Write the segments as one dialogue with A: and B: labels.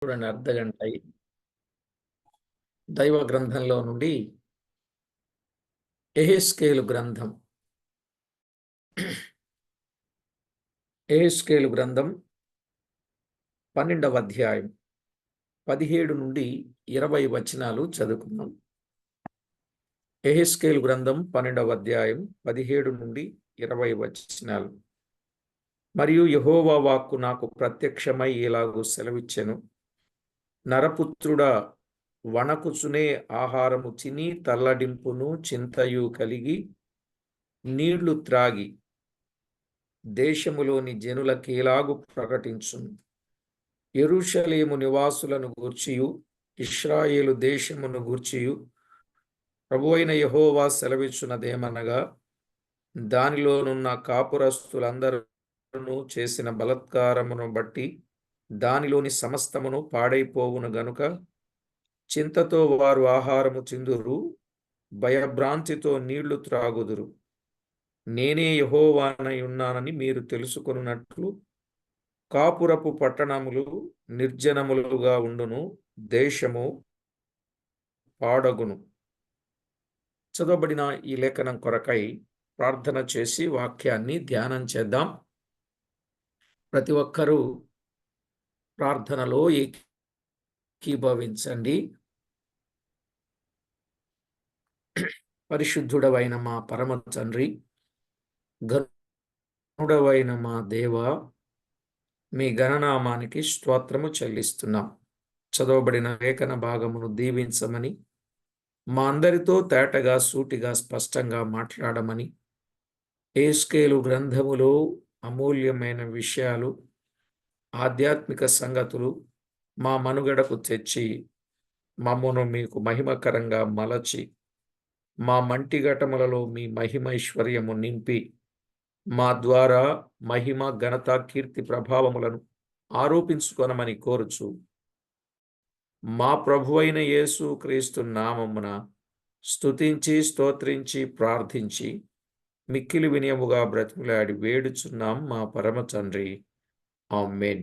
A: చూడండి, అర్ధగంట దైవ గ్రంథంలో నుండి ఎహెస్కేలు గ్రంథం. ఎహెస్కేలు గ్రంథం 12వ అధ్యాయం 17 నుండి 20 వచనాలు చదువుకుందాం. ఎహెస్కేలు గ్రంథం 12వ అధ్యాయం 17 నుండి 20 వచనాలు. మరియు యెహోవా వాక్కు నాకు ప్రత్యక్షమై ఇలాగు సెలవిచ్చెను. నరపుత్రుడా, వణకుచునే ఆహారము తిని తల్లడింపును చింతయు కలిగి నీళ్లు త్రాగి దేశములోని జనులకేలాగు ప్రకటించును. యెరూషలేము నివాసులను గూర్చియు ఇశ్రాయేలు దేశమును గూర్చియు ప్రభువైన యెహోవా సెలవిచ్చున్నదేమనగా, దానిలోనున్న కాపురస్తులందరూ చేసిన బలాత్కారమును బట్టి దానిలోని సమస్తమును పాడైపోవును గనుక చింతతో వారు ఆహారము తిందురు, భయభ్రాంతితో నీళ్లు త్రాగుదురు. నేనే యెహోవానై ఉన్నానని మీరు తెలుసుకొనున్నట్లు కాపురపు పట్టణములు నిర్జనములుగా ఉండును, దేశము పాడగును. చదవబడిన ఈ లేఖనం కొరకై ప్రార్థన చేసి వాక్యాన్ని ధ్యానం చేద్దాం. ప్రతి ఒక్కరూ ప్రార్థనలో ఏకీభవించండి. పరిశుద్ధుడవైన మా పరమ తండ్రి, ఘనుడవైన మా దేవా, మీ గణనామానికి స్తోత్రము చెల్లిస్తున్నాం. చదవబడిన లేఖన భాగమును దీవించమని, మా అందరితో తేటగా సూటిగా స్పష్టంగా మాట్లాడమని, ఎహెస్కేలు గ్రంథములో అమూల్యమైన విషయాలు, ఆధ్యాత్మిక సంగతులు మా మనుగడకు తెచ్చి మమ్మను మీకు మహిమకరంగా మలచి మా మంటిఘటములలో మీ మహిమైశ్వర్యము నింపి మా ద్వారా మహిమ ఘనత కీర్తి ప్రభావములను ఆరోపించుకొనమని కోరుచు మా ప్రభువైన యేసు క్రీస్తు నామమున స్తుతించి స్తోత్రించి ప్రార్థించి మిక్కిలి వినయముగా బ్రతిమలాడి వేడుచున్నాం మా పరమ తండ్రి. ఆమేన్.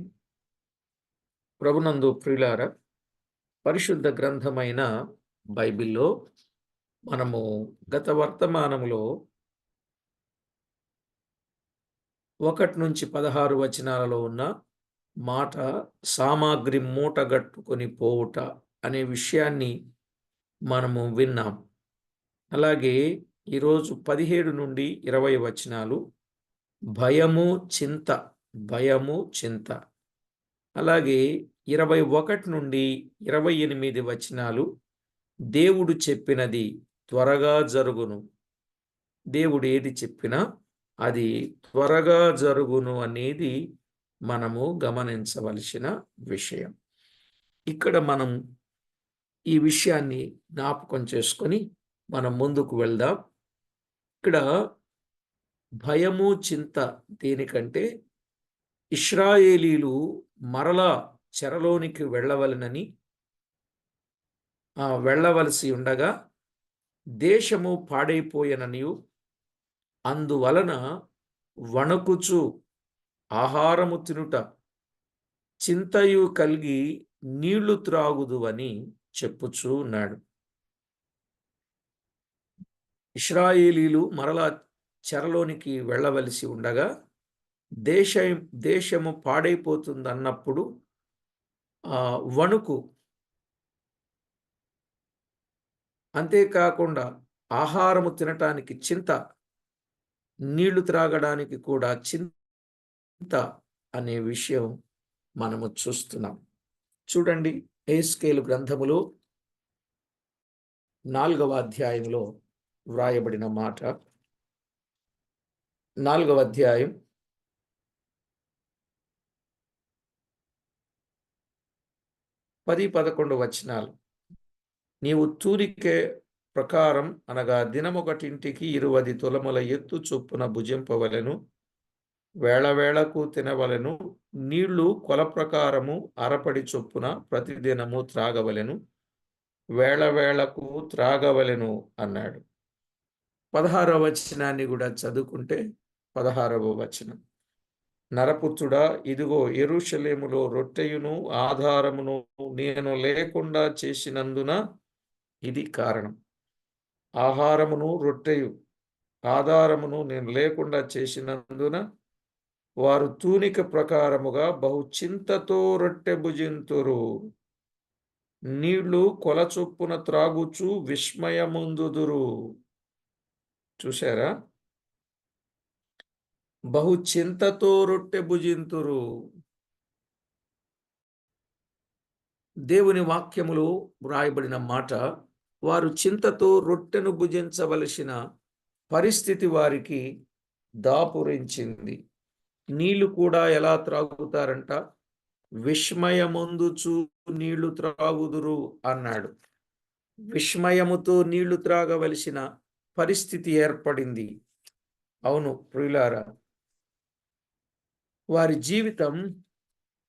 A: ప్రభునందు ప్రియులారా, పరిశుద్ధ గ్రంథమైన బైబిల్లో మనము గత వర్తమానములో 1 నుంచి 16 వచనాలలో ఉన్న మాట సామాగ్రి మూటగట్టుకొని పోవుట అనే విషయాన్ని మనము విన్నాం. అలాగే ఈరోజు 17 నుండి 20 వచనాలు భయము చింత, భయము చింత. అలాగే 21 నుండి 28 వచనాలు దేవుడు చెప్పినది త్వరగా జరుగును. దేవుడు ఏది చెప్పినా అది త్వరగా జరుగును అనేది మనము గమనించవలసిన విషయం. ఇక్కడ మనం ఈ విషయాన్ని జ్ఞాపకం చేసుకొని మనం ముందుకు వెళ్దాం. ఇక్కడ భయము చింత దేనికంటే, ఇశ్రాయేలీలు మరలా చెరలోనికి వెళ్ళవలసి ఉండగా దేశము పాడైపోయెననియు అందువలన వణకుచు ఆహారము తినుట చింతయు కలిగి నీళ్లు త్రాగుదు అని చెప్పుచూ ఉన్నాడు. ఇశ్రాయేలీలు మరలా చెరలోనికి వెళ్ళవలసి ఉండగా దేశము పాడైపోతుందన్నప్పుడు వణుకు, అంతేకాకుండా ఆహారము తినటానికి చింత, నీళ్లు త్రాగడానికి కూడా చింత అనే విషయం మనము చూస్తున్నాం. చూడండి, ఎహెస్కేలు గ్రంథములో 4వ అధ్యాయంలో వ్రాయబడిన మాట. 4వ అధ్యాయం 10-11 వచనాలు. నీవు తూనికే ప్రకారం అనగా దినమొకటింటికి 20 తులముల ఎత్తు చొప్పున భుజింపవలెను, వేళవేళకు తినవలెను, నీళ్లు కొల ప్రకారము అరపడి చొప్పున ప్రతిదినము త్రాగవలెను, వేళవేళకు త్రాగవలెను అన్నాడు. 16వ వచనాన్ని కూడా చదువుకుంటే 16వ వచనం, నరపుత్రుడా, ఇదిగో యెరూషలేములో రొట్టెయును ఆధారమును నేను లేకుండా చేసినందున ఇది కారణం. ఆహారమును రొట్టెయు ఆధారమును నేను లేకుండా చేసినందున వారు తూనిక ప్రకారముగా బహు చింతతో రొట్టె భుజింతురు. నీళ్లు కొలచొప్పున త్రాగుచు విస్మయముందుదురు. చూశారా? బహు చింతతో రొట్టె భుజింతురు. దేవుని వాక్యములో వ్రాయబడిన మాట, వారు చింతతో రొట్టెను భుజించవలసిన పరిస్థితి వారికి దాపురించింది. నీళ్లు కూడా ఎలా త్రాగుతారంట? విస్మయముందుచు నీళ్లు త్రాగుదురు అన్నాడు. విస్మయముతో నీళ్లు త్రాగవలసిన పరిస్థితి ఏర్పడింది. అవును ప్రియులారా, వారి జీవితం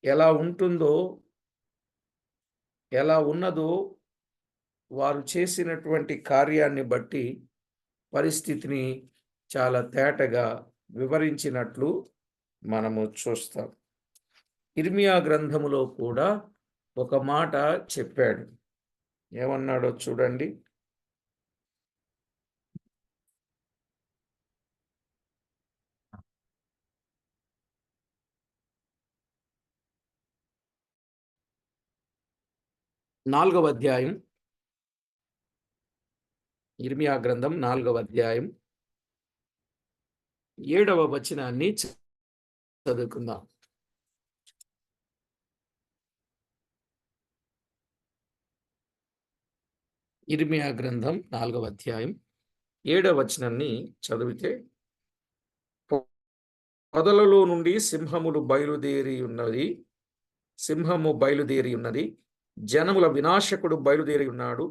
A: ఎలా ఉంటుందో, ఎలా ఉన్నదో వారు చేసినటువంటి కార్యాన్ని బట్టి పరిస్థితిని చాలా తేటగా వివరించినట్లు మనము చూస్తాం. ఇర్మియా గ్రంథములో కూడా ఒక మాట చెప్పాడు. ఏమన్నాడో చూడండి. నాలుగవ అధ్యాయం, ఇర్మియా గ్రంథం 4వ అధ్యాయం 7వ వచనాన్ని చదువుకుందాం. ఇర్మియా గ్రంథం 4వ అధ్యాయం 7వ వచనాన్ని చదివితే, పొదలలో నుండి సింహము బయలుదేరి ఉన్నది, జనముల వినాశకుడు బయలుదేరి ఉన్నాడు.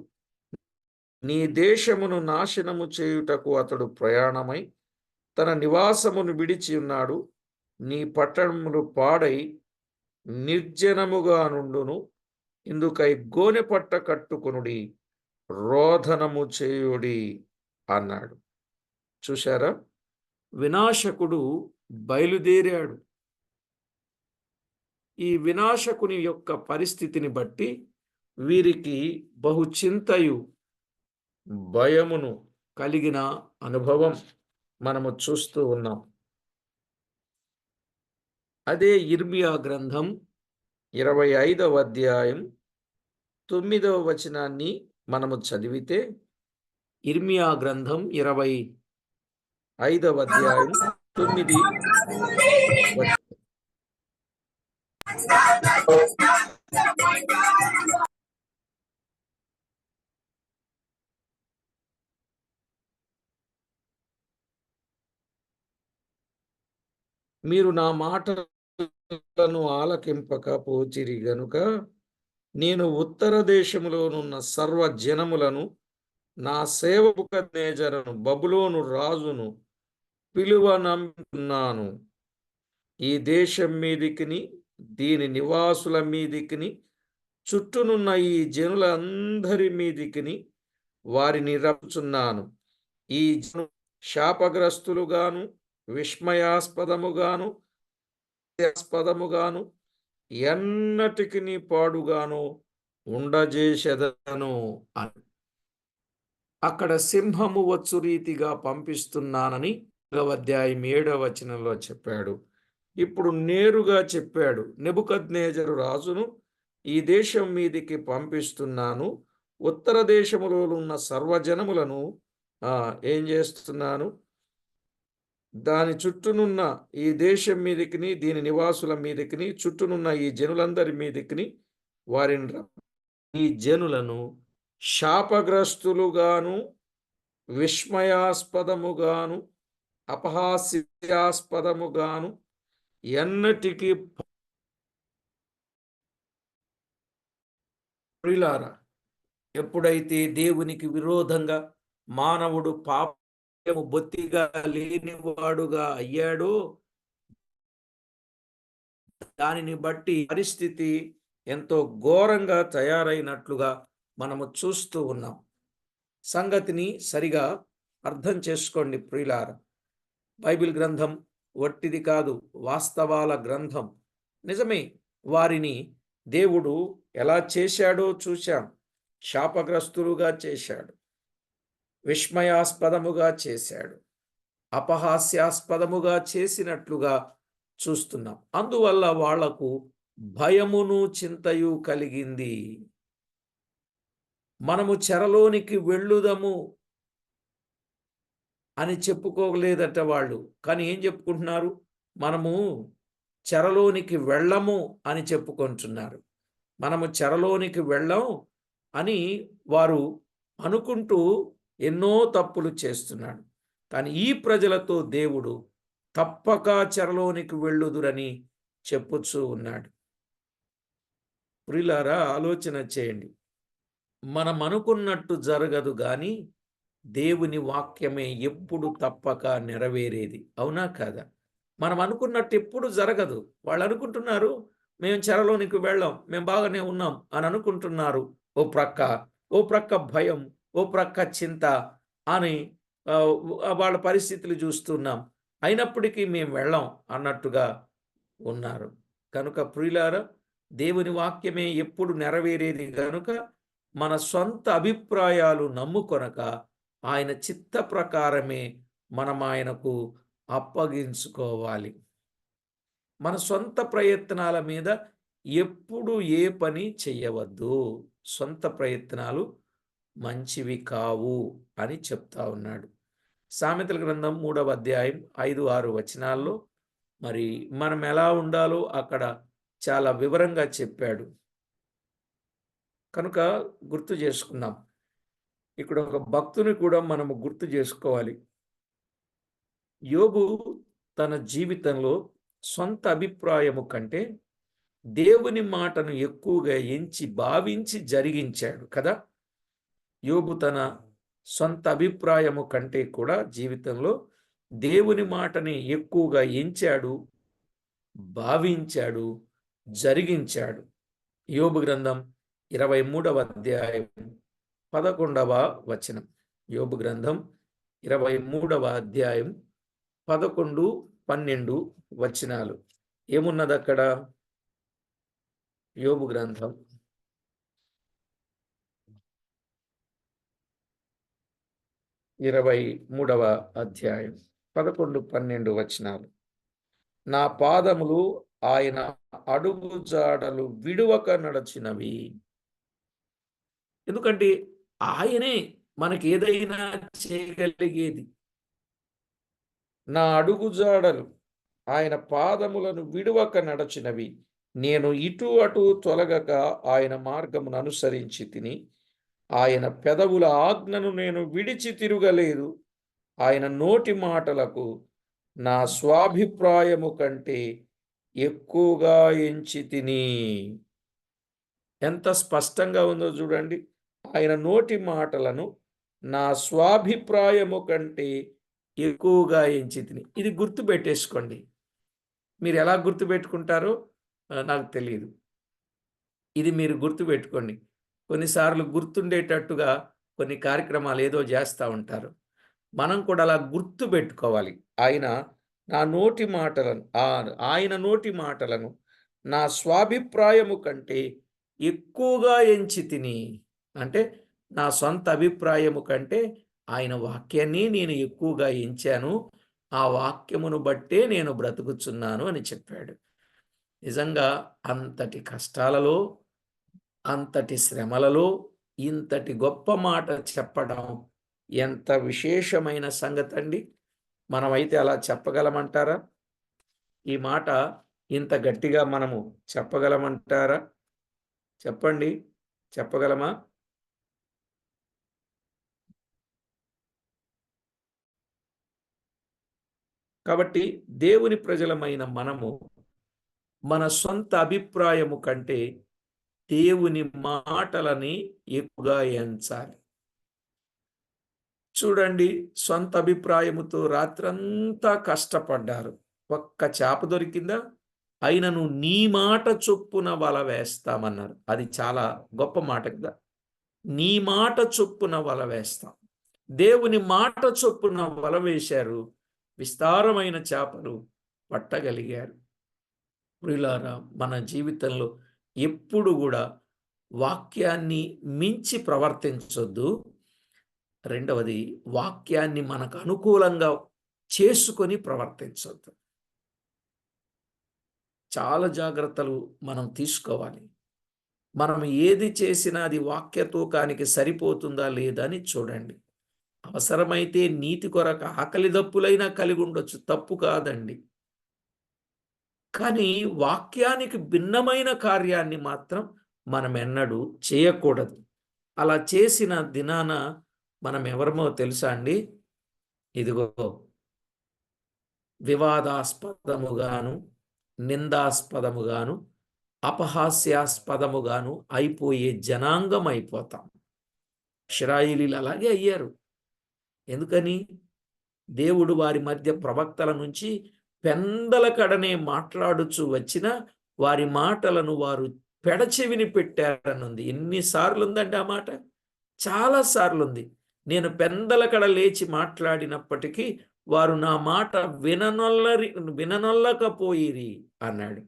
A: నీ దేశమును నాశనము చేయుటకు అతడు ప్రయాణమై తన నివాసమును విడిచి ఉన్నాడు. నీ పట్టణములు పాడై నిర్జనముగా నుండును. ఇందుకై గోనె పట్ట కట్టుకొనుడి, రోదనము చేయుడి అన్నాడు. చూశారా? వినాశకుడు బయలుదేరాడు. ఈ వినాశకుని యొక్క పరిస్థితిని బట్టి వీరికి బహు చింతయు భయమును కలిగిన అనుభవం మనము చూస్తూ ఉన్నాం. అదే ఇర్మియా గ్రంథం 25వ అధ్యాయం 9వ వచనాన్ని మనము చదివితే, ఇర్మియా గ్రంథం 25వ అధ్యాయం 9 మీరు నా మాటలను ఆలకింపకపోతిరి గనుక నేను ఉత్తర దేశములోనున్న సర్వ జనములను నా సేవకునేజరును బబులోను రాజును పిలువనంటున్నాను. ఈ దేశం మీదికిని దీని నివాసుల మీదికిని చుట్టూనున్న ఈ జనులందరి మీదికిని వారిని రప్పుచున్నాను. ఈ జను శాపగ్రస్తులుగాను విస్మయాస్పదముగాను ఎన్నటికి పాడుగాను ఉండజేసేదను అని అక్కడ సింహము వచ్చు రీతిగా పంపిస్తున్నానని 4వ అధ్యాయం 7వ వచనంలో చెప్పాడు. ఇప్పుడు నేరుగా చెప్పాడు, నెబుకద్నెజరు రాజును ఈ దేశం మీదికి పంపిస్తున్నాను. ఉత్తర దేశములో ఉన్న సర్వజనములను ఏం చేస్తున్నాను? దాని చుట్టూనున్న ఈ దేశం మీదికిని దీని నివాసుల మీదికిని చుట్టూనున్న ఈ జనులందరి మీదికిని వారిని ఈ జనులను శాపగ్రస్తులుగాను విస్మయాస్పదముగాను అపహాస్యాస్పదముగాను ఎన్నటికీ ప్రియులారా, ఎప్పుడైతే దేవునికి విరోధంగా మానవుడు పాపము బొత్తిగా లేనివాడుగా అయ్యాడో, దానిని బట్టి పరిస్థితి ఎంతో ఘోరంగా తయారైనట్లుగా మనము చూస్తూ ఉన్నాం. సంగతిని సరిగా అర్థం చేసుకోండి ప్రియులారా. బైబిల్ గ్రంథం వట్టిది కాదు, వాస్తవాల గ్రంథం. నిజమే, వారిని దేవుడు ఎలా చేశాడో చూశాం. శాపగ్రస్తులుగా చేశాడు, విస్మయాస్పదముగా చేశాడు, అపహాస్యాస్పదముగా చేసినట్లుగా చూస్తున్నాం. అందువల్ల వాళ్లకు భయమును చింతయు కలిగింది. మనము చెరలోనికి వెళ్ళుదము అని చెప్పుకోలేదట వాళ్ళు. కానీ ఏం చెప్పుకుంటున్నారు? మనము చెరలోనికి వెళ్ళము అని చెప్పుకుంటున్నారు. మనము చెరలోనికి వెళ్ళం అని వారు అనుకుంటూ ఎన్నో తప్పులు చేస్తున్నాడు. కానీ ఈ ప్రజలతో దేవుడు తప్పక చెరలోనికి వెళ్ళుదురని చెప్పుచూ ఉన్నాడు. ప్రియులారా, ఆలోచన చేయండి. మనం అనుకున్నట్టు జరగదు కానీ దేవుని వాక్యమే ఎప్పుడు తప్పక నెరవేరేది. అవునా కాదా? మనం అనుకున్నట్టు ఎప్పుడు జరగదు. వాళ్ళు అనుకుంటున్నారు మేము చెరలోనికి వెళ్ళాం, మేము బాగానే ఉన్నాం అని అనుకుంటున్నారు. ఓ ప్రక్క భయం, ఓ ప్రక్క చింత అని వాళ్ళ పరిస్థితులు చూస్తున్నాం. అయినప్పటికీ మేము వెళ్ళాం అన్నట్టుగా ఉన్నారు. కనుక ప్రియులారా, దేవుని వాక్యమే ఎప్పుడు నెరవేరేది కనుక మన సొంత అభిప్రాయాలు నమ్ముకొనక ఆయన చిత్త ప్రకారమే మనం ఆయనకు అప్పగించుకోవాలి. మన సొంత ప్రయత్నాల మీద ఎప్పుడు ఏ పని చెయ్యవద్దు. సొంత ప్రయత్నాలు మంచివి కావు అని చెప్తా ఉన్నాడు. సామెతల గ్రంథం 3వ అధ్యాయం 5-6 వచనాల్లో మరి మనం ఎలా ఉండాలో అక్కడ చాలా వివరంగా చెప్పాడు. కనుక గుర్తు చేసుకున్నాం. ఇక్కడ ఒక భక్తుని కూడా మనము గుర్తు చేసుకోవాలి. యోబు తన జీవితంలో సొంత అభిప్రాయము కంటే దేవుని మాటను ఎక్కువగా ఎంచి భావించి జరిగించాడు కదా. యోబు తన సొంత అభిప్రాయము కంటే కూడా జీవితంలో దేవుని మాటని ఎక్కువగా ఎంచాడు, భావించాడు, జరిగించాడు. యోబు గ్రంథం 23వ అధ్యాయం 11వ వచనం. యోబు గ్రంథం 23వ అధ్యాయం 11, 12 వచనాలు. ఏమున్నది అక్కడ? యోబు గ్రంథం 23వ అధ్యాయం 11, 12 వచనాలు. నా పాదములు ఆయన అడుగు జాడలు విడువక నడచినవి. ఎందుకంటే ఆయనే మనకి ఏదైనా చేయగలిగేది. నా అడుగు జాడలు ఆయన పాదములను విడువక నడచినవి. నేను ఇటు అటు తొలగక ఆయన మార్గమును అనుసరించి తిని, ఆయన పెదవుల ఆజ్ఞను నేను విడిచి తిరగలేదు. ఆయన నోటి మాటలకు నా స్వాభిప్రాయము కంటే ఎక్కువగా ఎంచి తిని. ఎంత స్పష్టంగా ఉందో చూడండి. ఆయన నోటి మాటలను నా స్వాభిప్రాయము కంటే ఎక్కువగా ఎంచి తిని. ఇది గుర్తు పెట్టేసుకోండి. మీరు ఎలా గుర్తు పెట్టుకుంటారో నాకు తెలియదు. ఇది మీరు గుర్తు పెట్టుకోండి. కొన్నిసార్లు గుర్తుండేటట్టుగా కొన్ని కార్యక్రమాలు ఏదో చేస్తూ ఉంటారు. మనం కూడా అలా గుర్తు పెట్టుకోవాలి. ఆయన నోటి మాటలను నా స్వాభిప్రాయము కంటే ఎక్కువగా ఎంచి తిని. అంటే నా సొంత అభిప్రాయము కంటే ఆయన వాక్యాన్ని నేను ఎక్కువగా ఎంచాను. ఆ వాక్యమును బట్టే నేను బ్రతుకుచున్నాను అని చెప్పాడు. నిజంగా అంతటి కష్టాలలో, అంతటి శ్రమలలో ఇంతటి గొప్ప మాట చెప్పడం ఎంత విశేషమైన సంగతి అండి. మనమైతే అలా చెప్పగలమంటారా? ఈ మాట ఇంత గట్టిగా మనము చెప్పగలమంటారా? చెప్పండి, చెప్పగలమా? కాబట్టి దేవుని ప్రజలమైన మనము మన సొంత అభిప్రాయము కంటే దేవుని మాటలని ఎక్కువగా ఎంచాలి. చూడండి, సొంత అభిప్రాయముతో రాత్రంతా కష్టపడ్డారు. ఒక్క చేప దొరికిందా? అయినను నీ మాట చొప్పున వల వేస్తామన్నారు. అది చాలా గొప్ప మాట కదా. నీ మాట చొప్పున వల వేస్తాం. దేవుని మాట చొప్పున వల వేశారు. విస్తారమైన చేపలు పట్టగలిగారు. ప్రియులారా, మన జీవితంలో ఎప్పుడు కూడా వాక్యాన్ని మించి ప్రవర్తించొద్దు. రెండవది, వాక్యాన్ని మనకు అనుకూలంగా చేసుకొని ప్రవర్తించొద్దు. చాలా జాగ్రత్తలు మనం తీసుకోవాలి. మనం ఏది చేసినా అది వాక్య తూకానికి సరిపోతుందా లేదా అని చూడండి. అవసరమైతే నీతి కొరకు ఆకలి దప్పులైనా కలిగి ఉండొచ్చు, తప్పు కాదండి. కానీ వాక్యానికి భిన్నమైన కార్యాన్ని మాత్రం మనం ఎన్నడూ చేయకూడదు. అలా చేసిన దినాన మనం ఎవరమో తెలుసా అండి? ఇదిగో వివాదాస్పదముగాను, నిందాస్పదముగాను, అపహాస్యాస్పదముగాను అయిపోయే జనాంగం అయిపోతాం. ఇశ్రాయేలీయులు అలాగే అయ్యారు. ఎందుకని? దేవుడు వారి మధ్య ప్రవక్తల నుంచి పెందల కడనే మాట్లాడుచు వచ్చిన వారి మాటలను వారు పెడచెవిని పెట్టారనుంది. ఎన్నిసార్లు ఉందండి ఆ మాట? చాలా సార్లుంది. నేను పెందల కడ లేచి మాట్లాడినప్పటికీ వారు నా మాట విననొల్లకపోయిరి అన్నాడు.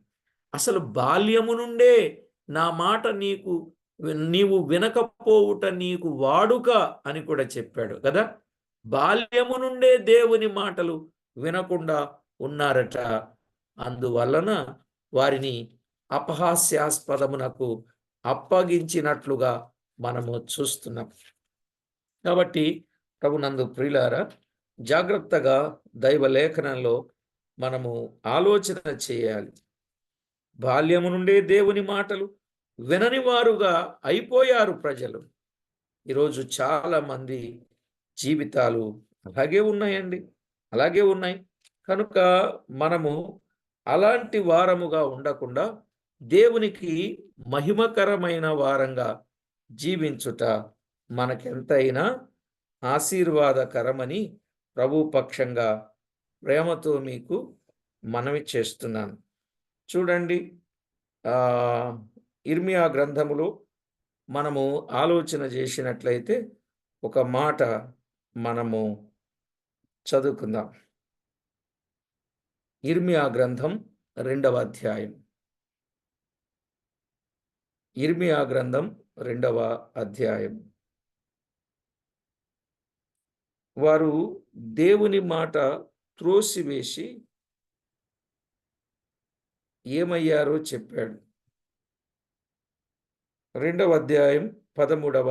A: అసలు బాల్యము నుండే నా మాట నీవు వినకపోవుట నీకు వాడుక అని కూడా చెప్పాడు కదా. బాల్యము నుండే దేవుని మాటలు వినకుండా ఉన్నారట. అందువలన వారిని అపహాస్యాస్పదమునకు అప్పగించినట్లుగా మనము చూస్తున్నాం. కాబట్టి ప్రభునందు ప్రియులారా, జాగ్రత్తగా దైవ లేఖనంలో మనము ఆలోచన చేయాలి. బాల్యము నుండే దేవుని మాటలు వినని వారుగా అయిపోయారు ప్రజలు. ఈరోజు చాలా మంది జీవితాలు అలాగే ఉన్నాయండి, అలాగే ఉన్నాయి. కనుక మనము అలాంటి వారముగా ఉండకుండా దేవునికి మహిమకరమైన వారంగా జీవించుట మనకెంతైనా ఆశీర్వాదకరమని ప్రభు పక్షంగా ప్రేమతో మీకు మనవి చేస్తున్నాను. చూడండి, ఇర్మియా గ్రంథములో మనము ఆలోచన చేసినట్లయితే ఒక మాట మనము చదువుకుందాం. ఇర్మియా గ్రంథం 2వ అధ్యాయం. ఇర్మియా గ్రంథం 2వ అధ్యాయం. వారు దేవుని మాట త్రోసివేసి ఏమయ్యారో చెప్పాడు. 2వ అధ్యాయం 13వ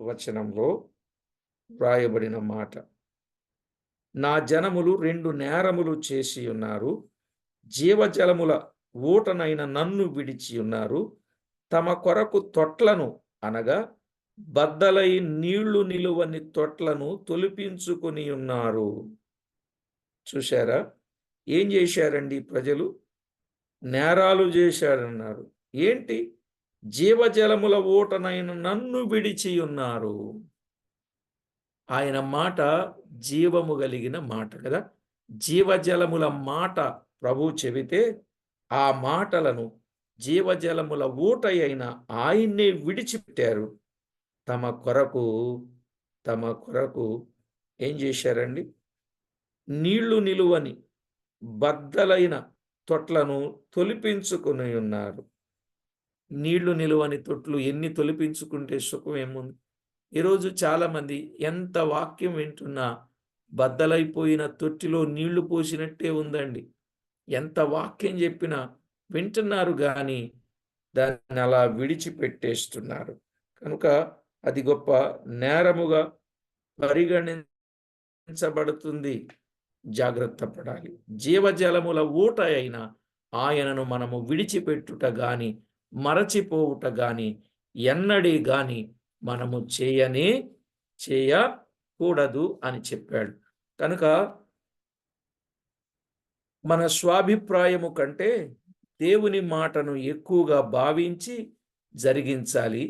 A: వచనంలో వ్రాయబడిన మాట, నా జనములు 2 నేరములు చేసి ఉన్నారు, జీవజలముల ఊటనైన నన్ను విడిచి ఉన్నారు, తమ కొరకు తొట్లను అనగా బద్దలై నీళ్లు నిలువని తొట్లను తొలిపించుకొని ఉన్నారు. చూశారా? ఏం చేశారండి ప్రజలు? నేరాలు చేశారన్నారు. ఏంటి? జీవజలముల ఊటనైన నన్ను విడిచి ఉన్నారు. ఆయన మాట జీవము కలిగిన మాట కదా. జీవజలముల మాట ప్రభు చెబితే ఆ మాటలను జీవజలముల ఊట అయిన ఆయన్నే విడిచిపెట్టారు. తమ కొరకు ఏం చేశారండి? నీళ్లు నిలువని బద్దలైన తొట్లను తొలిపించుకుని ఉన్నారు. నీళ్లు నిలువని తొట్లు ఎన్ని తొలిపించుకుంటే సుఖం ఏముంది? ఈరోజు చాలామంది ఎంత వాక్యం వింటున్నా బద్దలైపోయిన తొట్టిలో నీళ్లు పోసినట్టే ఉందండి. ఎంత వాక్యం చెప్పినా వింటున్నారు కానీ దాన్ని అలా విడిచిపెట్టేస్తున్నారు. కనుక అది గొప్ప నేరముగా పరిగణించబడుతుంది. జాగ్రత్త పడాలి. జీవజలముల ఊట అయిన ఆయనను మనము విడిచిపెట్టుట గాని మరచిపోవుట గాని ఎన్నడీ గాని మనము చేయకూడదు అని చెప్పాడు. కనుక మన స్వాభిప్రాయము కంటే దేవుని మాటను ఎక్కువగా భావించి జరిగించాలి.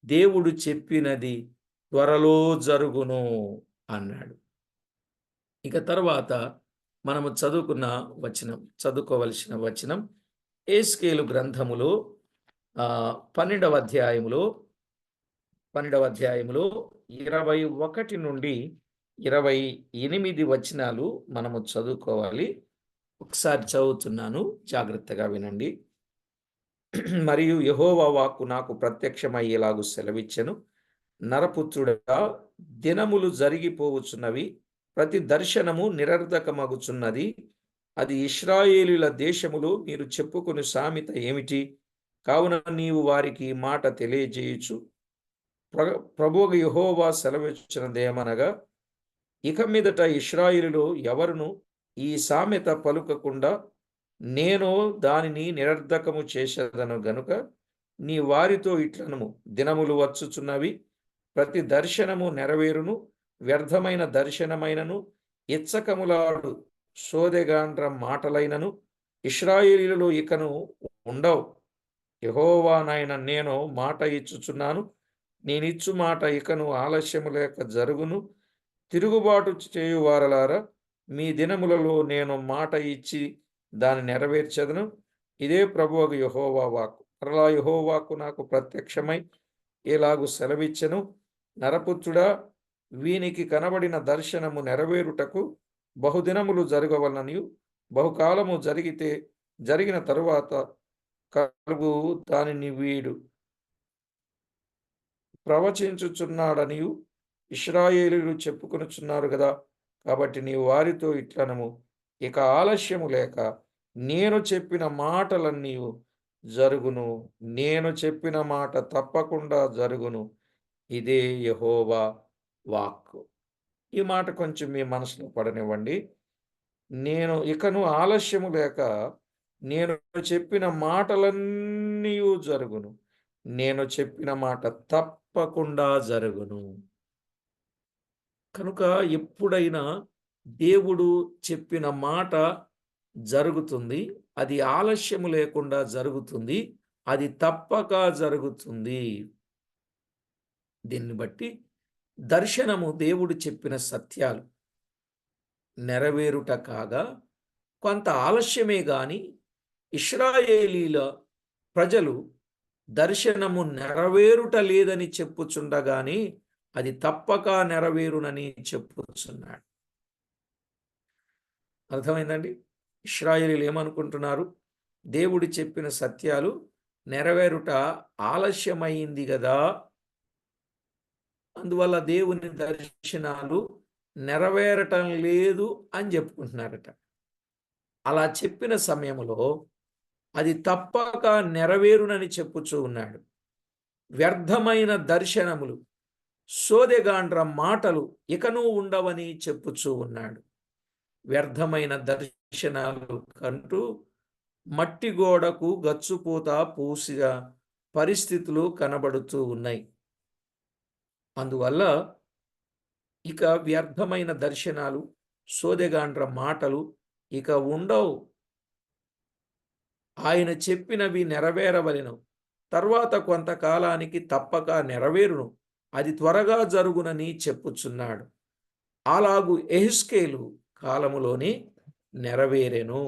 A: దేవుడు చెప్పినది త్వరలో జరుగును అన్నాడు. ఇక తర్వాత మనము చదువుకోవలసిన వచనం యెహెజ్కేలు గ్రంథములో 12వ అధ్యాయములో 21 నుండి 28 వచనాలు మనము చదువుకోవాలి. ఒకసారి చదువుతున్నాను, జాగ్రత్తగా వినండి. మరియు యెహోవా వాక్కు నాకు ప్రత్యక్షమయ్యేలాగు సెలవిచ్చెను. నరపుత్రుడా, దినములు జరిగిపోవచ్చున్నవి, ప్రతి దర్శనము నిరర్ధకమగుచున్నది. అది ఇశ్రాయేలీయుల దేశములో మీరు చెప్పుకొను సామెత ఏమిటి? కావున నీవు వారికి ఈ మాట తెలియజేయుచు, ప్రభువు యెహోవా సెలవిచ్చినదేమనగా, ఇక మీదట ఇశ్రాయేలులో ఎవరును ఈ సామెత పలుకకుండా నేను దానిని నిరర్ధకము చేసేదను గనుక నీ వారితో ఇట్లనము, దినములు వచ్చుచున్నవి, ప్రతి దర్శనము నెరవేరును, వ్యర్థమైన దర్శనమైనను ఇచ్చకములాడు సోదెగాండ్ర మాటలైనను ఇశ్రాయేలీయులలో ఇకను ఉండవు. యెహోవానైన నేను మాట ఇచ్చుచున్నాను. నేనిచ్చు మాట ఇకను ఆలస్యము లేక జరుగును. తిరుగుబాటు చేయువారలారా, మీ దినములలో నేను మాట ఇచ్చి దాన్ని నెరవేర్చెదను. ఇదే ప్రభువగు యెహోవా వాక్కు. మరలా యెహోవా వాక్కు నాకు ప్రత్యక్షమై ఇలాగు సెలవిచ్చెను. నరపుత్రుడా, వీనికి కనబడిన దర్శనము నెరవేరుటకు బహుదినములు జరగవలననియు, బహుకాలము జరిగిన తరువాత కలుగు దానిని వీడు ప్రవచించుచున్నాడనియు ఇశ్రాయేలీయులు చెప్పుకొనుచున్నారు గదా. కాబట్టి నీవు వారితో ఇట్లనము, ఇక ఆలస్యము లేక నేను చెప్పిన మాటలన్నీ జరుగును. నేను చెప్పిన మాట తప్పకుండా జరుగును. ఇదే యెహోవా వాక్కు. ఈ మాట కొంచెం మీ మనసులో పడనివ్వండి. నేను ఇకను ఆలస్యము లేక నేను చెప్పిన మాటలన్నీ జరుగును. నేను చెప్పిన మాట తప్పకుండా జరుగును. కనుక ఎప్పుడైనా దేవుడు చెప్పిన మాట జరుగుతుంది. అది ఆలస్యము లేకుండా జరుగుతుంది. అది తప్పక జరుగుతుంది. దీన్ని బట్టి దర్శనము దేవుడు చెప్పిన సత్యాలు నెరవేరుట కాగా కొంత ఆలస్యమే గాని ఇశ్రాయేలీల ప్రజలు దర్శనము నెరవేరుట లేదని చెప్పుచుండగానే అది తప్పక నెరవేరునని చెప్పుచున్నాడు. అర్థమైందండి? ఇశ్రాయేలీలు ఏమనుకుంటున్నారు? దేవుడు చెప్పిన సత్యాలు నెరవేరుట ఆలస్యమైంది గదా, అందువల్ల దేవుని దర్శనాలు నెరవేరటం లేదు అని చెప్పుకుంటున్నారట. అలా చెప్పిన సమయంలో అది తప్పక నెరవేరునని చెప్పుచూ ఉన్నాడు. వ్యర్థమైన దర్శనములు, సోదెగాండ్ర మాటలు ఇకనూ ఉండవని చెప్పుచూ ఉన్నాడు. వ్యర్థమైన దర్శనాలు కంటూ మట్టి గోడకు గచ్చుపూత పూసిన పరిస్థితులు కనబడుతూ ఉన్నాయి. అందువల్ల ఇక వ్యర్థమైన దర్శనాలు, సోదెగాండ్ర మాటలు ఇక ఉండవు. ఆయన చెప్పినవి నెరవేరవలెను. తర్వాత కొంతకాలానికి తప్పక నెరవేరును. అది త్వరగా జరుగునని చెప్పుచున్నాడు. అలాగు యెహెజ్కేలు కాలములోనే నెరవేరెను.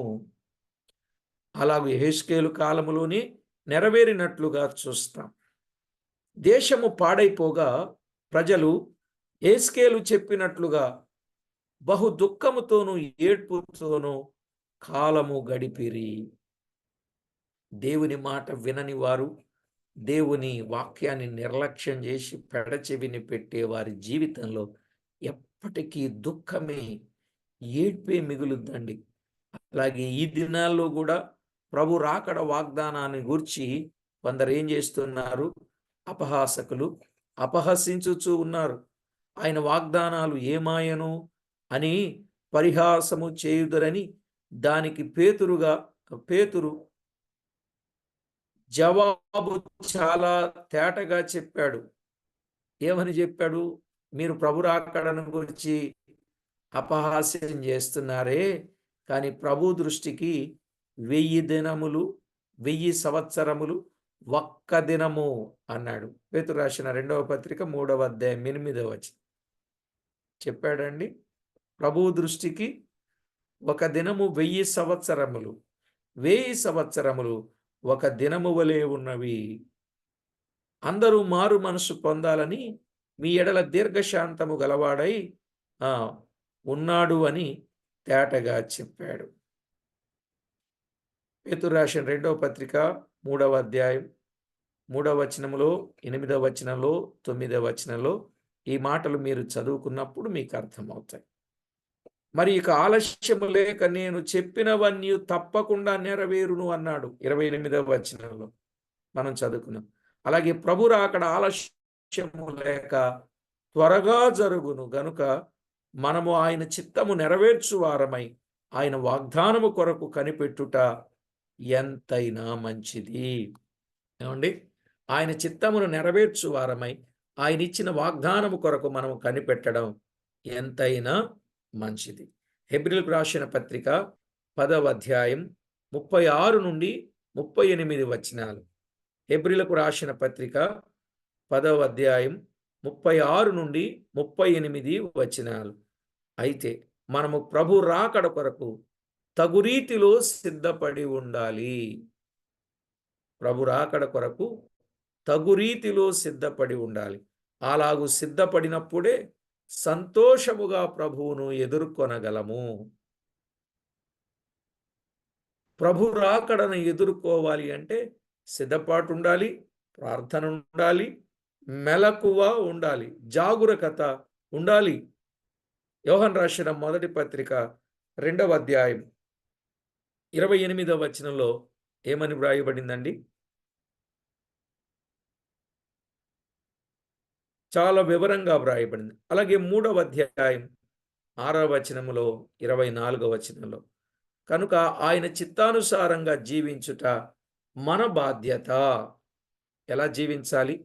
A: అలాగు యెహెజ్కేలు కాలములోనే నెరవేరినట్లుగా చూస్తాం. దేశము పాడైపోగా ప్రజలు యెహెజ్కేలు చెప్పినట్లుగా బహు దుఃఖముతోనూ ఏడ్పుతోనూ కాలము గడిపిరి. దేవుని మాట వినని వారు, దేవుని వాక్యాన్ని నిర్లక్ష్యం చేసి పెడచెవిని పెట్టే వారి జీవితంలో ఎప్పటికీ దుఃఖమే, ఏడ్పే మిగులుద్దండి. అలాగే ఈ దినాల్లో కూడా ప్రభు రాకడ వాగ్దానాన్ని గూర్చి కొందరు ఏం చేస్తున్నారు? అపహాసకులు అపహసించుచూ ఉన్నారు. ఆయన వాగ్దానాలు ఏమాయను అని పరిహాసము చేయుదురని దానికి పేతురు జవాబు చాలా తేటగా చెప్పాడు. ఏమని చెప్పాడు? మీరు ప్రభు రాకడను గురించి అపహాస్యం చేస్తున్నారే, కానీ ప్రభు దృష్టికి 1000 దినములు 1000 సంవత్సరములు ఒక్క దినము అన్నాడు. పేతురు రాసిన 2వ పత్రిక 3వ అధ్యాయం 8వ వచనం చెప్పాడండి. ప్రభు దృష్టికి ఒక దినము 1000 సంవత్సరములు, 1000 సంవత్సరములు ఒక దినము వలె ఉన్నవి. అందరూ మారు మనసు పొందాలని మీ ఎడల దీర్ఘశాంతము గలవాడై ఉన్నాడు అని తేటగా చెప్పాడు. పేతురు రాసిన 2వ పత్రిక 3వ అధ్యాయం 3వ వచనంలో, 8వ వచనంలో, 9వ వచనంలో ఈ మాటలు మీరు చదువుకున్నప్పుడు మీకు అర్థమవుతాయి. మరి ఇక ఆలస్యము లేక నేను చెప్పినవన్నీ తప్పకుండా నెరవేరును అన్నాడు 28వ వచనంలో మనం చదువుకున్నాం. అలాగే ప్రభు రాకడ ఆలస్యము లేక త్వరగా జరుగును గనుక మనము ఆయన చిత్తము నెరవేర్చు వారమై ఆయన వాగ్దానము కొరకు కనిపెట్టుట ఎంతైనా మంచిది. ఏమండి? ఆయన చిత్తమును నెరవేర్చు వారమై ఆయన ఇచ్చిన వాగ్దానము కొరకు మనము కనిపెట్టడం ఎంతైనా మంచిది. హెబ్రీయులకు రాసిన పత్రిక 10వ అధ్యాయం 36 నుండి 38 వచనాలు. హెబ్రీయులకు రాసిన పత్రిక 10వ అధ్యాయం 36 నుండి 38 వచనాలు. అయితే మనము ప్రభు రాకడ కొరకు తగు రీతిలో సిద్ధపడి ఉండాలి. ప్రభు రాకడ కొరకు తగు రీతిలో సిద్ధపడి ఉండాలి. అలాగూ సిద్ధపడినప్పుడే సంతోషముగా ప్రభువును ఎదుర్కొనగలము. ప్రభు రాకడను ఎదుర్కోవాలి అంటే సిద్ధపాటు ఉండాలి, ప్రార్థన ఉండాలి, మెలకువ ఉండాలి, జాగరూకత ఉండాలి. యోహాను రాసిన మొదటి పత్రిక 2వ అధ్యాయం 28వ వచనంలో ఏమని వ్రాయబడిందండి? చాలా వివరంగా వ్రాయబడింది. అలాగే 3వ అధ్యాయం 6వ వచనములో, 24వ వచనంలో, కనుక ఆయన చిత్తానుసారంగా జీవించుట మన బాధ్యత. ఎలా జీవించాలి?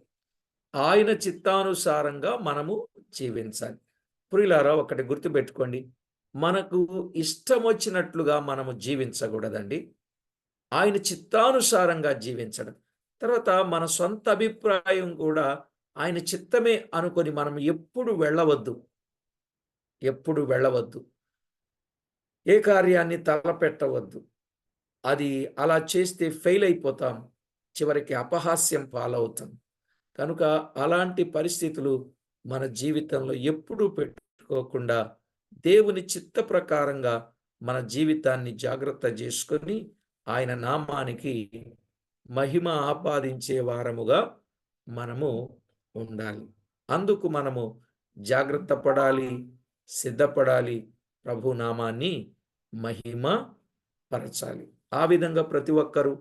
A: ఆయన చిత్తానుసారంగా మనము జీవించాలి. ప్రియులారా, ఒకటి గుర్తుపెట్టుకోండి, మనకు ఇష్టం వచ్చినట్లుగా మనము జీవించకూడదండి. ఆయన చిత్తానుసారంగా జీవించడం. తర్వాత మన సొంత అభిప్రాయం కూడా ఆయన చిత్తమే అనుకొని మనం ఎప్పుడు వెళ్ళవద్దు. ఏ కార్యాన్ని తలపెట్టవద్దు. అది అలా చేస్తే ఫెయిల్ అయిపోతాం, చివరికి అపహాస్యం పాలవుతాం. కనుక అలాంటి పరిస్థితులు మన జీవితంలో ఎప్పుడూ పెట్టుకోకుండా దేవుని చిత్త ప్రకారంగా మన జీవితాన్ని జాగ్రత్త చేసుకొని ఆయన నామానికి మహిమ ఆపాదించే వారముగా మనము ఉండాలి. అందుకు మనము జాగ్రత్త పడాలి, సిద్ధపడాలి, ప్రభు నామాన్ని మహిమ పరచాలి. ఆ విధంగా ప్రతి ఒక్కరూ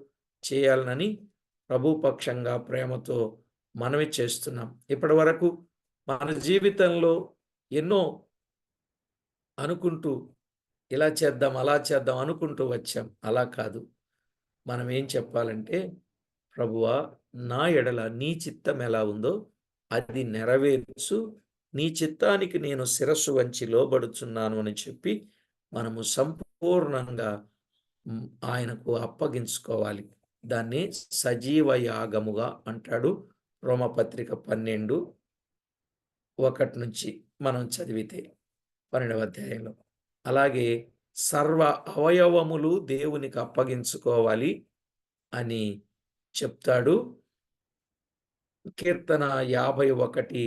A: చేయాలని ప్రభు పక్షంగా ప్రేమతో మనవి చేస్తున్నాం. ఇప్పటి వరకు మన జీవితంలో ఎన్నో అనుకుంటూ ఇలా చేద్దాం, అలా చేద్దాం అనుకుంటూ వచ్చాం. అలా కాదు. మనం ఏం చెప్పాలంటే, ప్రభువా, నా ఎడల నీ చిత్తం ఎలా ఉందో అది నెరవేర్చు, నీ చిత్తానికి నేను శిరస్సు వంచి లోబడుచున్నాను అని చెప్పి మనము సంపూర్ణంగా ఆయనకు అప్పగించుకోవాలి. దాన్ని సజీవ యాగముగా అంటాడు రోమపత్రిక 12:1 నుంచి మనం చదివితే 12వ అధ్యాయంలో. అలాగే సర్వ అవయవములు దేవునికి అప్పగించుకోవాలి అని చెప్తాడు. కీర్తన 51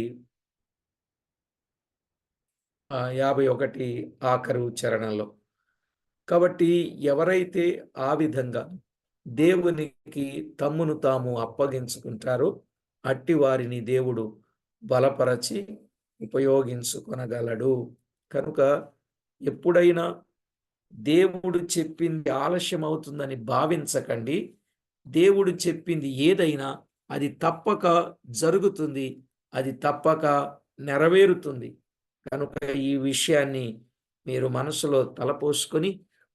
A: ఆఖరు చరణంలో. కాబట్టి ఎవరైతే ఆ విధంగా దేవునికి తమ్మును తాము అప్పగించుకుంటారో అట్టి వారిని దేవుడు బలపరచి ఉపయోగించుకొనగలడు. కనుక ఎప్పుడైనా దేవుడు చెప్పింది ఆలస్యం అవుతుందని భావించకండి. దేవుడు చెప్పింది ఏదైనా అది తప్పక జరుగుతుంది, అది తప్పక నెరవేరుతుంది. కనుక ఈ విషయాన్ని మీరు మనసులో తలపోసుకొని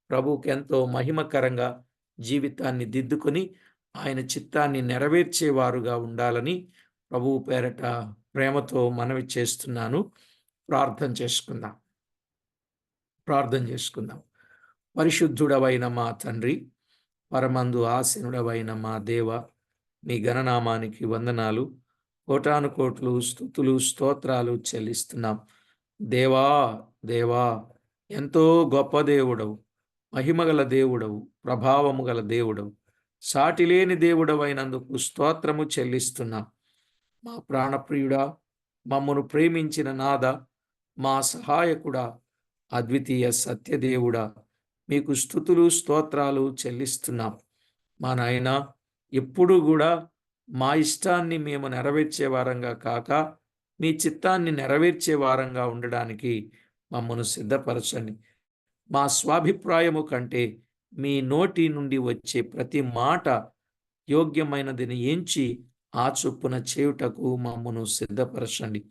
A: ప్రభువుకి ఎంతో మహిమకరంగా జీవితాన్ని దిద్దుకొని ఆయన చిత్తాన్ని నెరవేర్చేవారుగా ఉండాలని ప్రభువు పేరట ప్రేమతో మనవి చేస్తున్నాను. ప్రార్థన చేసుకుందాం. పరిశుద్ధుడవైన మా తండ్రి, పరమందు ఆసీనుడవైన మా దేవ, మీ ఘననామానికి వందనాలు, కోటాను కోట్లు స్తుతులు స్తోత్రాలు చెల్లిస్తున్నాం. దేవా, ఎంతో గొప్ప దేవుడవు, మహిమగల దేవుడవు, ప్రభావము గల దేవుడవు, సాటిలేని దేవుడవైనందుకు స్తోత్రము చెల్లిస్తున్నాం. మా ప్రాణప్రియుడా, మమ్మను ప్రేమించిన నాద, మా సహాయకుడా, అద్వితీయ సత్యదేవుడా, మీకు స్తుతులు స్తోత్రాలు చెల్లిస్తున్నాం. మా నాయన, ఎప్పుడు కూడా మా ఇష్టాన్ని మేము నెరవేర్చే వారంగా కాక మీ చిత్తాన్ని నెరవేర్చే వారంగా ఉండడానికి మమ్మను సిద్ధపరచండి. మా స్వాభిప్రాయము కంటే మీ నోటి నుండి వచ్చే ప్రతి మాట యోగ్యమైనదిని ఎంచి ఆ చొప్పున చేయుటకు మమ్మను సిద్ధపరచండి.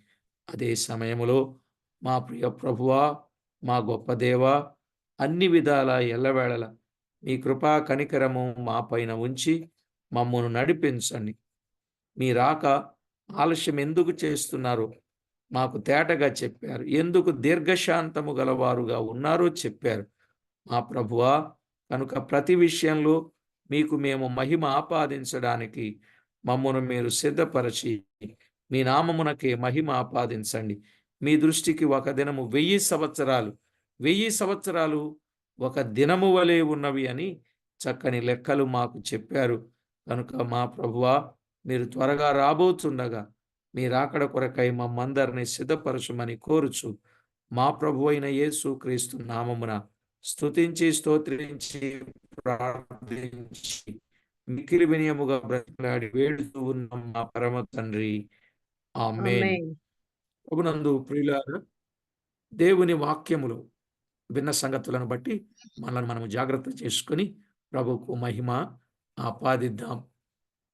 A: అదే సమయంలో మా ప్రియ ప్రభువా, మా గొప్ప దేవా, అన్ని విధాల ఎల్లవేళల మీ కృపా కనికరము మా పైన ఉంచి మమ్మను నడిపించండి. మీ రాక ఆలస్యం ఎందుకు చేస్తున్నారో మాకు తేటగా చెప్పారు. ఎందుకు దీర్ఘశాంతము గలవారుగా ఉన్నారో చెప్పారు మా ప్రభువా. కనుక ప్రతి విషయంలో మీకు మేము మహిమ ఆపాదించడానికి మమ్మను మీరు సిద్ధపరచి మీ నామమునకే మహిమ ఆపాదించండి. మీ దృష్టికి ఒక దినము 1000 సంవత్సరాలు, 1000 సంవత్సరాలు ఒక దినము వలె ఉన్నవి అని చక్కని లెక్కలు మాకు చెప్పారు. కనుక మా ప్రభువా, మీరు త్వరగా రాబోతుండగా మీ రాకడ కొరకై మమ్మందరినీ సిద్ధపరచుమని కోరుచు మా ప్రభువైన యేసు క్రీస్తు నామమున స్తుతించి స్తోత్రించి ప్రార్థించి మిక్కిలి వినయముగా బ్రతిమలాడి వేడుతూ ఉన్నాం మా పరమ తండ్రి. ఆమేన్.
B: ఆమేన్.
A: ప్రభునందు ప్రియులారా, దేవుని వాక్యములో విన్న సంగతులను బట్టి మనల్ని మనము జాగ్రత్త చేసుకొని ప్రభువుకు మహిమ ఆపాదిద్దాం.